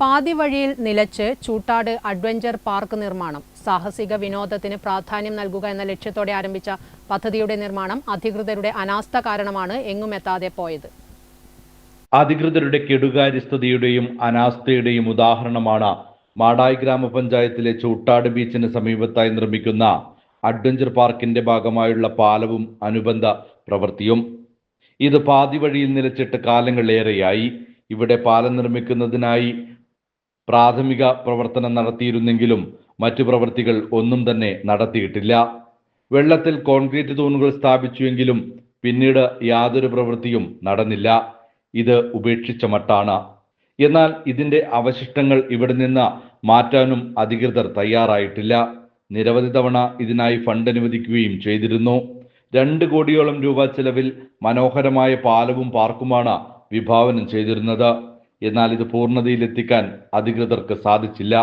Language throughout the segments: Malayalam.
പാതി വഴിയിൽ നിലച്ച് ചൂട്ടാട് അഡ്വഞ്ചർ പാർക്ക് നിർമ്മാണം. സാഹസിക വിനോദത്തിന് പ്രാധാന്യം നൽകുക എന്ന ലക്ഷ്യത്തോടെ ആരംഭിച്ച പദ്ധതിയുടെ നിർമ്മാണം അധികൃതരുടെ അനാസ്ഥ കാരണമാണ് എങ്ങുമെത്താതെ പോയത്. അധികൃതരുടെ കെടുകാര്യസ്ഥതയുടെയും അനാസ്ഥയുടെയും ഉദാഹരണമാണ് മാടായി ഗ്രാമപഞ്ചായത്തിലെ ചൂട്ടാട് ബീച്ചിന് സമീപത്തായി നിർമ്മിക്കുന്ന അഡ്വഞ്ചർ പാർക്കിന്റെ ഭാഗമായുള്ള പാലവും അനുബന്ധ പ്രവൃത്തിയും. ഇത് പാതി വഴിയിൽ നിലച്ചിട്ട് കാലങ്ങളേറെയായി. ഇവിടെ പാലം നിർമ്മിക്കുന്നതിനായി പ്രാഥമിക പ്രവർത്തനം നടത്തിയിരുന്നെങ്കിലും മറ്റു പ്രവൃത്തികൾ ഒന്നും തന്നെ നടത്തിയിട്ടില്ല. വെള്ളത്തിൽ കോൺക്രീറ്റ് തൂണുകൾ സ്ഥാപിച്ചുവെങ്കിലും പിന്നീട് യാതൊരു പ്രവൃത്തിയും നടന്നില്ല. ഇത് ഉപേക്ഷിച്ച മട്ടാണ്. എന്നാൽ ഇതിന്റെ അവശിഷ്ടങ്ങൾ ഇവിടെ നിന്ന് മാറ്റാനും അധികൃതർ തയ്യാറായിട്ടില്ല. നിരവധി തവണ ഇതിനായി ഫണ്ട് അനുവദിക്കുകയും ചെയ്തിരുന്നു. 2 കോടിയോളം രൂപ ചെലവിൽ മനോഹരമായ പാലവും പാർക്കുമാണ് വിഭാവനം ചെയ്തിരുന്നത്. എന്നാൽ ഇത് പൂർണ്ണതയിലെത്തിക്കാൻ അധികൃതർക്ക് സാധിച്ചില്ല.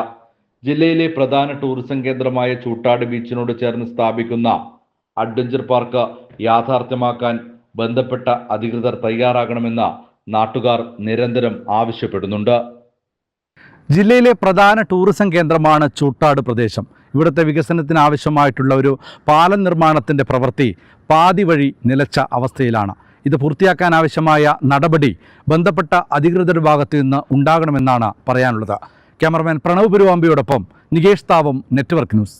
ജില്ലയിലെ പ്രധാന ടൂറിസം കേന്ദ്രമായ ചൂട്ടാട് ബീച്ചിനോട് ചേർന്ന് സ്ഥാപിക്കുന്ന അഡ്വഞ്ചർ പാർക്ക് യാഥാർത്ഥ്യമാക്കാൻ ബന്ധപ്പെട്ട അധികൃതർ തയ്യാറാകണമെന്ന് നാട്ടുകാർ നിരന്തരം ആവശ്യപ്പെടുന്നുണ്ട്. ജില്ലയിലെ പ്രധാന ടൂറിസം കേന്ദ്രമാണ് ചൂട്ടാട് പ്രദേശം. ഇവിടുത്തെ വികസനത്തിന് ആവശ്യമായിട്ടുള്ള ഒരു പാലം നിർമ്മാണത്തിൻ്റെ പ്രവൃത്തി പാതി വഴി നിലച്ച അവസ്ഥയിലാണ്. ഇത് പൂർത്തിയാക്കാൻ ആവശ്യമായ നടപടി ബന്ധപ്പെട്ട അധികൃതരുടെ ഭാഗത്തു നിന്ന് ഉണ്ടാകണമെന്നാണ് പറയാനുള്ളത്. ക്യാമറമാൻ പ്രണവ് പെരുവാമ്പിയോടൊപ്പം നികേഷ് താവം, നെറ്റ്വർക്ക് ന്യൂസ്.